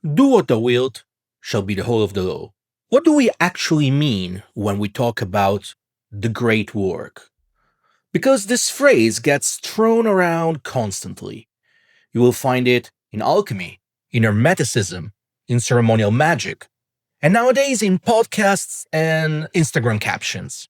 Do what thou wilt shall be the whole of the law. What do we actually mean when we talk about the great work? Because this phrase gets thrown around constantly. You will find it in alchemy, in Hermeticism, in ceremonial magic, and nowadays in podcasts and Instagram captions.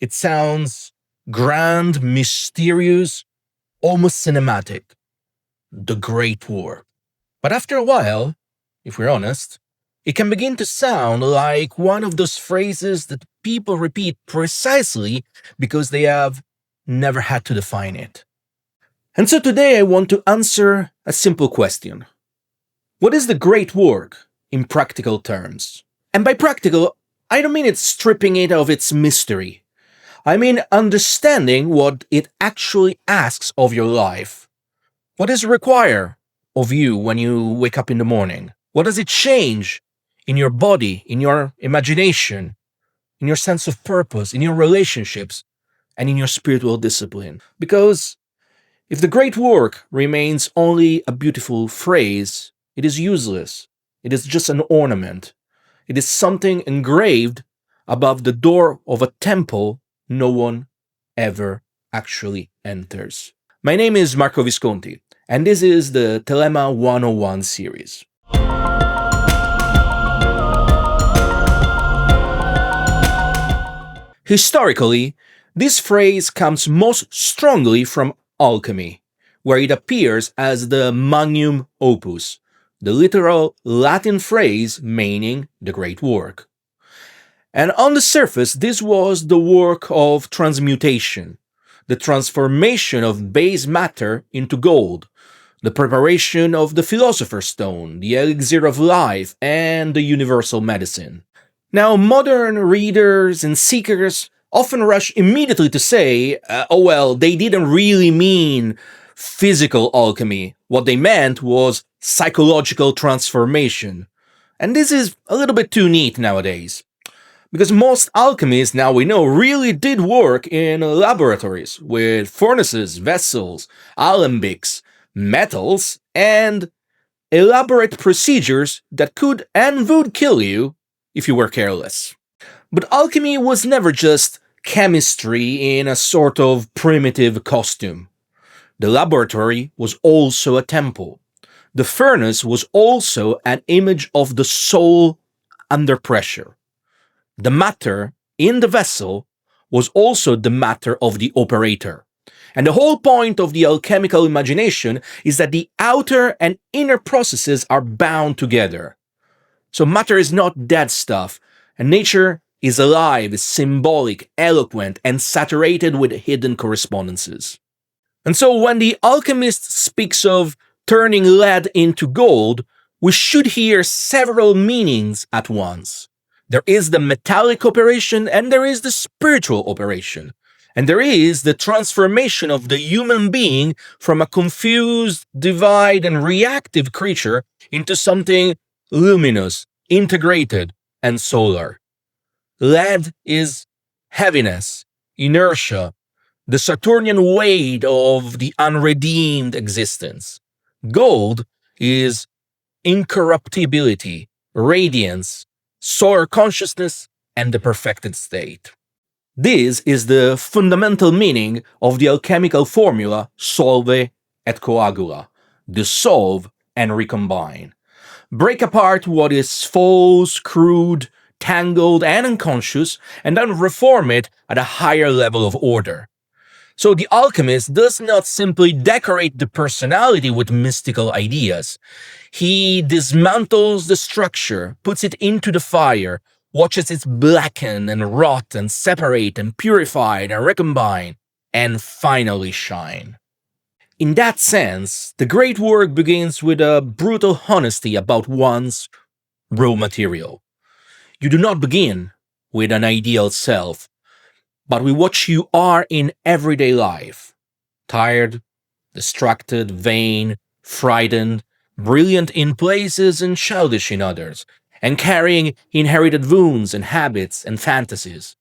It sounds grand, mysterious, almost cinematic. The great work. But after a while, if we're honest, it can begin to sound like one of those phrases that people repeat precisely because they have never had to define it. And so today I want to answer a simple question. What is the great work in practical terms? And by practical, I don't mean it's stripping it of its mystery. I mean understanding what it actually asks of your life. What does it require of you when you wake up in the morning? What does it change in your body, in your imagination, in your sense of purpose, in your relationships, and in your spiritual discipline? Because if the great work remains only a beautiful phrase, it is useless. It is just an ornament. It is something engraved above the door of a temple no one ever actually enters. My name is Marco Visconti, and this is the Thelema 101 series. Historically, this phrase comes most strongly from alchemy, where it appears as the Magnum Opus, the literal Latin phrase meaning the great work. And on the surface, this was the work of transmutation, the transformation of base matter into gold, the preparation of the philosopher's stone, the elixir of life, and the universal medicine. Now, modern readers and seekers often rush immediately to say, they didn't really mean physical alchemy. What they meant was psychological transformation. And this is a little bit too neat nowadays. Because most alchemists, now we know, really did work in laboratories with furnaces, vessels, alembics, metals, and elaborate procedures that could and would kill you if you were careless. But alchemy was never just chemistry in a sort of primitive costume. The laboratory was also a temple. The furnace was also an image of the soul under pressure. The matter in the vessel was also the matter of the operator. And the whole point of the alchemical imagination is that the outer and inner processes are bound together. So matter is not dead stuff, and nature is alive, is symbolic, eloquent, and saturated with hidden correspondences. And so when the alchemist speaks of turning lead into gold, we should hear several meanings at once. There is the metallic operation and there is the spiritual operation. And there is the transformation of the human being from a confused, divided, and reactive creature into something luminous, integrated, and solar. Lead is heaviness, inertia, the Saturnian weight of the unredeemed existence. Gold is incorruptibility, radiance, solar consciousness, and the perfected state. This is the fundamental meaning of the alchemical formula solve et coagula, dissolve and recombine. Break apart what is false, crude, tangled, and unconscious, and then reform it at a higher level of order. So the alchemist does not simply decorate the personality with mystical ideas. He dismantles the structure, puts it into the fire, watches it blacken and rot and separate and purify and recombine, and finally shine. In that sense, the great work begins with a brutal honesty about one's raw material. You do not begin with an ideal self, but with what you are in everyday life. Tired, distracted, vain, frightened, brilliant in places and childish in others, and carrying inherited wounds and habits and fantasies.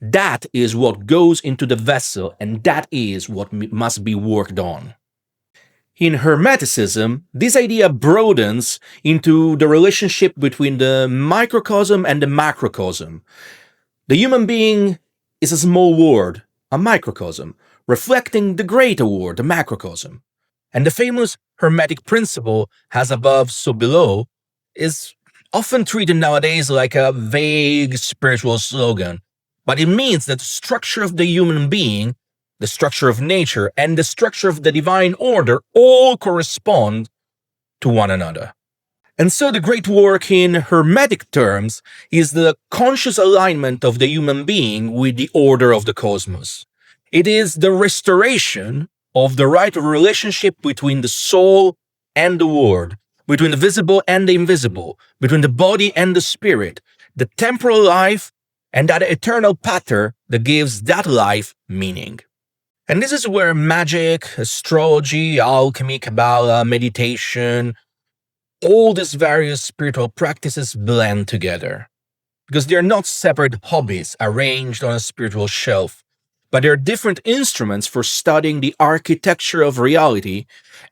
That is what goes into the vessel, and that is what must be worked on. In Hermeticism, this idea broadens into the relationship between the microcosm and the macrocosm. The human being is a small world, a microcosm, reflecting the greater world, the macrocosm. And the famous Hermetic principle, as above, so below, is often treated nowadays like a vague spiritual slogan, but it means that the structure of the human being, the structure of nature, and the structure of the divine order all correspond to one another. And so the great work in Hermetic terms is the conscious alignment of the human being with the order of the cosmos. It is the restoration of the right relationship between the soul and the world, between the visible and the invisible, between the body and the spirit, the temporal life and that eternal pattern that gives that life meaning. And this is where magic, astrology, alchemy, Kabbalah, meditation, all these various spiritual practices blend together. Because they're not separate hobbies arranged on a spiritual shelf, but they're different instruments for studying the architecture of reality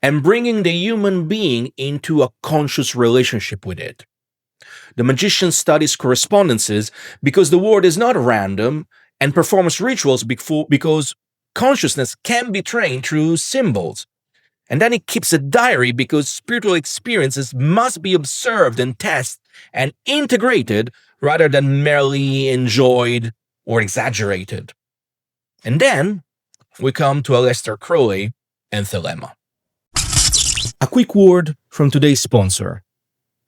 and bringing the human being into a conscious relationship with it. The magician studies correspondences because the world is not random and performs rituals because consciousness can be trained through symbols. And then he keeps a diary because spiritual experiences must be observed and tested and integrated rather than merely enjoyed or exaggerated. And then we come to Aleister Crowley and Thelema. A quick word from today's sponsor,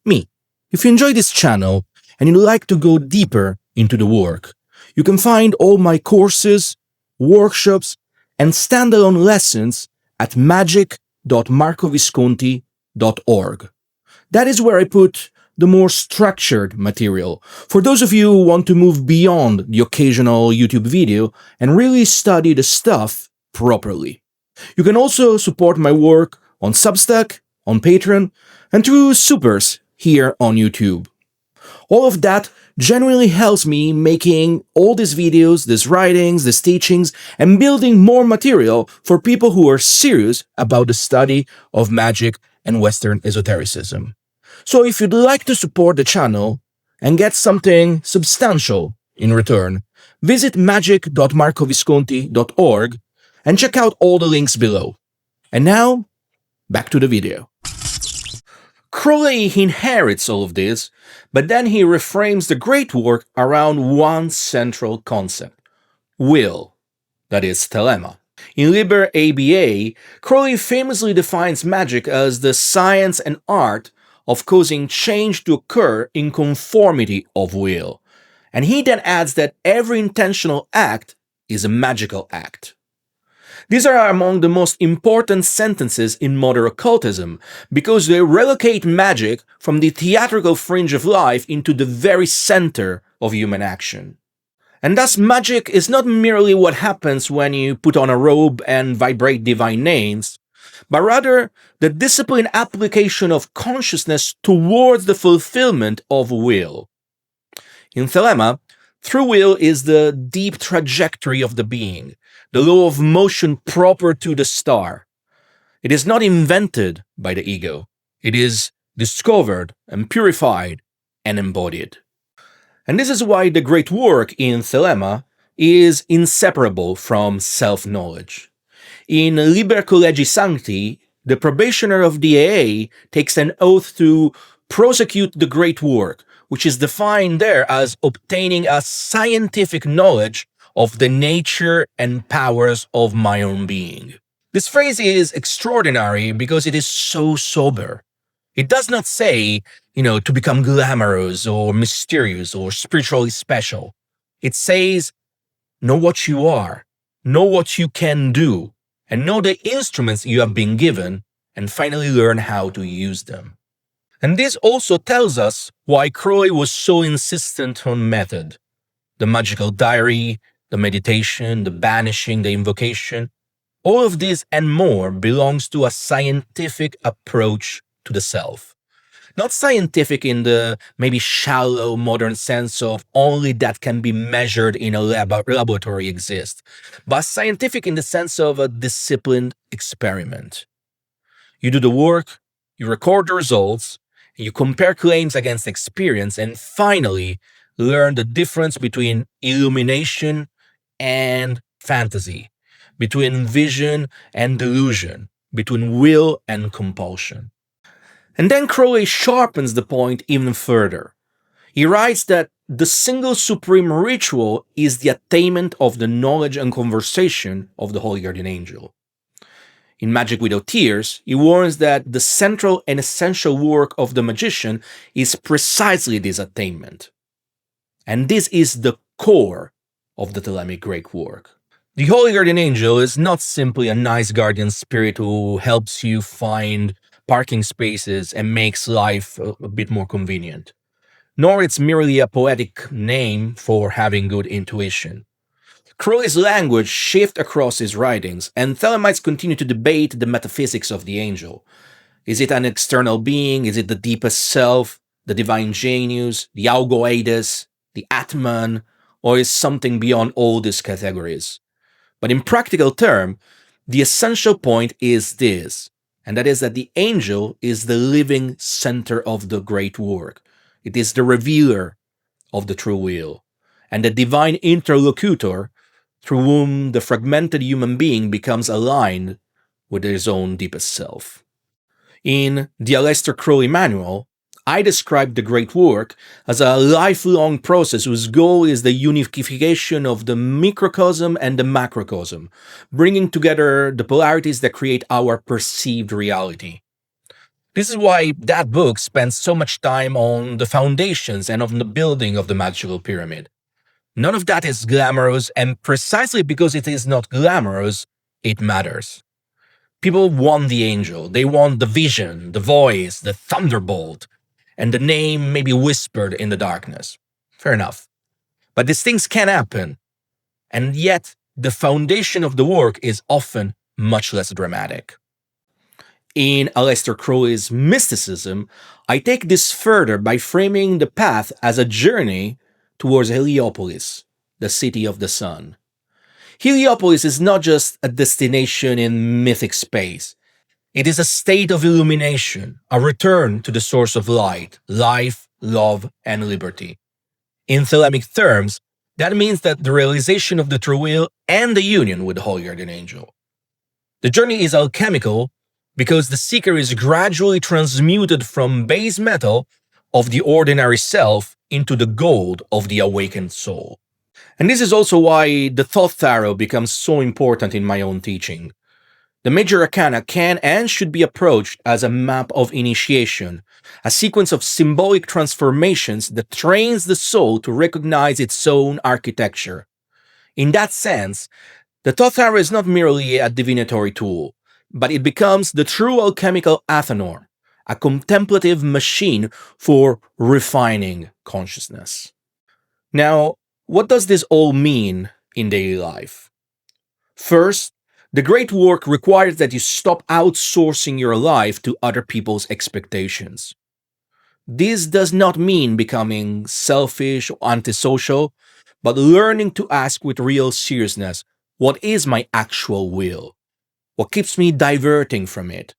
me. If you enjoy this channel and you'd like to go deeper into the work, you can find all my courses, workshops, and standalone lessons at magick.marcovisconti.org. That is where I put the more structured material for those of you who want to move beyond the occasional YouTube video and really study the stuff properly. You can also support my work on Substack, on Patreon, and through supers here on YouTube. All of that genuinely helps me making all these videos, these writings, these teachings, and building more material for people who are serious about the study of magic and Western esotericism. So if you'd like to support the channel and get something substantial in return, visit magick.marcovisconti.org and check out all the links below. And now, back to the video. Crowley inherits all of this, but then he reframes the great work around one central concept, will, that is, Thelema. In Liber ABA, Crowley famously defines magic as the science and art of causing change to occur in conformity of will, and he then adds that every intentional act is a magical act. These are among the most important sentences in modern occultism because they relocate magic from the theatrical fringe of life into the very center of human action. And thus magic is not merely what happens when you put on a robe and vibrate divine names, but rather the disciplined application of consciousness towards the fulfillment of will. In Thelema, true will is the deep trajectory of the being, the law of motion proper to the star. It is not invented by the ego. It is discovered and purified and embodied. And this is why the great work in Thelema is inseparable from self-knowledge. In Liber Collegi Sancti, the probationer of the AA takes an oath to prosecute the great work, which is defined there as obtaining a scientific knowledge of the nature and powers of my own being. This phrase is extraordinary because it is so sober. It does not say, to become glamorous or mysterious or spiritually special. It says, know what you are, know what you can do, and know the instruments you have been given, and finally learn how to use them. And this also tells us why Crowley was so insistent on method. The magical diary, the meditation, the banishing, the invocation, all of this and more belongs to a scientific approach to the self. Not scientific in the maybe shallow modern sense of only that can be measured in a laboratory exists, but scientific in the sense of a disciplined experiment. You do the work, you record the results, you compare claims against experience, and finally learn the difference between illumination and fantasy, between vision and delusion, between will and compulsion. And then Crowley sharpens the point even further. He writes that the single supreme ritual is the attainment of the knowledge and conversation of the Holy Guardian Angel. In Magick Without Tears, he warns that the central and essential work of the magician is precisely this attainment. And this is the core of the Thelemic great work. The Holy Guardian Angel is not simply a nice guardian spirit who helps you find parking spaces and makes life a bit more convenient, nor it's merely a poetic name for having good intuition. Crowley's language shifts across his writings, and Thelemites continue to debate the metaphysics of the angel. Is it an external being? Is it the deepest self, the divine genius, the algoides, the Atman, or is something beyond all these categories? But in practical terms, the essential point is this, and that is that the angel is the living center of the great work. It is the revealer of the true will, and the divine interlocutor through whom the fragmented human being becomes aligned with his own deepest self. In the Aleister Crowley Manual, I describe the great work as a lifelong process whose goal is the unification of the microcosm and the macrocosm, bringing together the polarities that create our perceived reality. This is why that book spends so much time on the foundations and on the building of the magical pyramid. None of that is glamorous, and precisely because it is not glamorous, it matters. People want the angel, they want the vision, the voice, the thunderbolt, and the name may be whispered in the darkness. Fair enough. But these things can happen, and yet the foundation of the work is often much less dramatic. In Aleister Crowley's mysticism, I take this further by framing the path as a journey towards Heliopolis, the city of the sun. Heliopolis is not just a destination in mythic space. It is a state of illumination, a return to the source of light, life, love, and liberty. In Thelemic terms, that means that the realization of the true will and the union with the Holy Guardian Angel. The journey is alchemical because the seeker is gradually transmuted from base metal of the ordinary self into the gold of the awakened soul. And this is also why the Thoth Tarot becomes so important in my own teaching. The major arcana can and should be approached as a map of initiation, a sequence of symbolic transformations that trains the soul to recognize its own architecture. In that sense, the Thoth Tarot is not merely a divinatory tool, but it becomes the true alchemical Athanor, a contemplative machine for refining consciousness. Now, what does this all mean in daily life? First, the great work requires that you stop outsourcing your life to other people's expectations. This does not mean becoming selfish or antisocial, but learning to ask with real seriousness, what is my actual will? What keeps me diverting from it?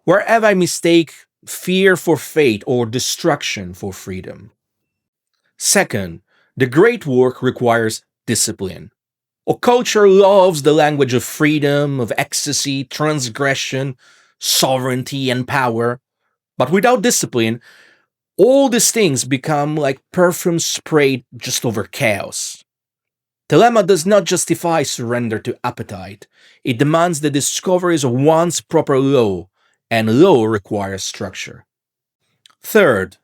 Where have I mistake fear for fate or destruction for freedom? Second, the great work requires discipline. Our culture loves the language of freedom, of ecstasy, transgression, sovereignty, and power. But without discipline, all these things become like perfume sprayed just over chaos. Thelema does not justify surrender to appetite. It demands the discovery of one's proper law, and law requires structure. Third,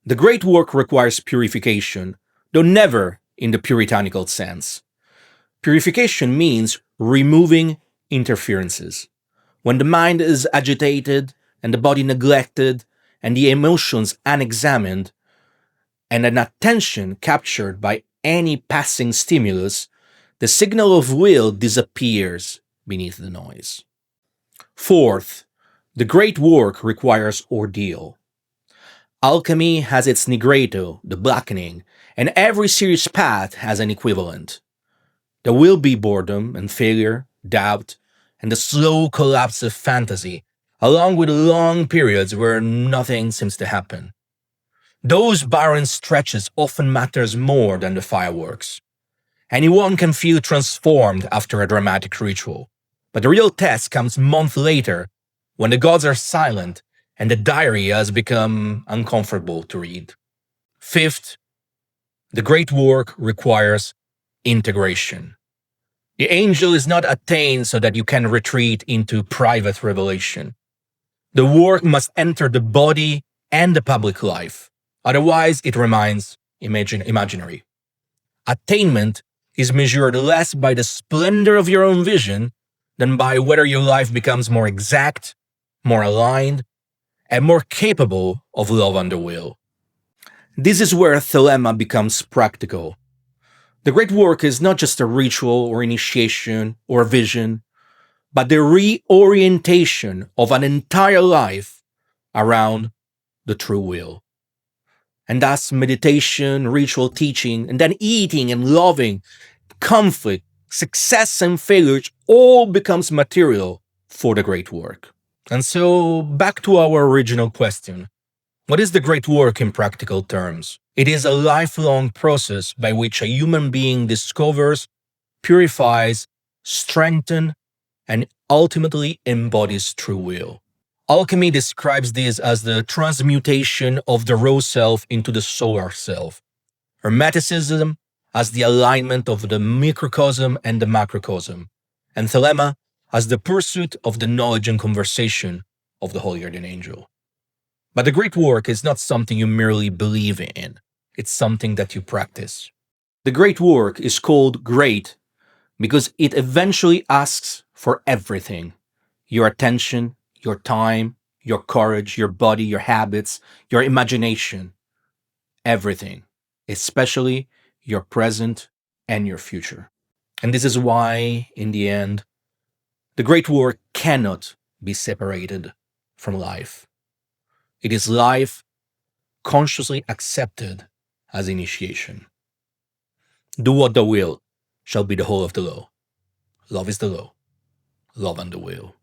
the great work requires purification, though never in the puritanical sense. Purification means removing interferences. When the mind is agitated and the body neglected and the emotions unexamined and an attention captured by any passing stimulus, the signal of will disappears beneath the noise. Fourth, the great work requires ordeal. Alchemy has its nigreto, the blackening, and every serious path has an equivalent. There will be boredom and failure, doubt, and the slow collapse of fantasy, along with long periods where nothing seems to happen. Those barren stretches often matters more than the fireworks. Anyone can feel transformed after a dramatic ritual, but the real test comes months later when the gods are silent and the diary has become uncomfortable to read. Fifth, the great work requires integration. The angel is not attained so that you can retreat into private revelation. The work must enter the body and the public life. Otherwise, it remains imaginary. Attainment is measured less by the splendor of your own vision than by whether your life becomes more exact, more aligned, and more capable of love under will. This is where Thelema becomes practical. The great work is not just a ritual or initiation or vision, but the reorientation of an entire life around the true will. And thus meditation, ritual teaching, and then eating and loving, conflict, success and failures all becomes material for the great work. And so back to our original question. What is the great work in practical terms? It is a lifelong process by which a human being discovers, purifies, strengthens, and ultimately embodies true will. Alchemy describes this as the transmutation of the raw self into the solar self. Hermeticism as the alignment of the microcosm and the macrocosm. And Thelema as the pursuit of the knowledge and conversation of the holier than angel. But the great work is not something you merely believe in. It's something that you practice. The great work is called great because it eventually asks for everything. Your attention, your time, your courage, your body, your habits, your imagination. Everything. Especially your present and your future. And this is why, in the end, the great work cannot be separated from life. It is life consciously accepted as initiation. Do what thou wilt shall be the whole of the law. Love is the law. Love and the will.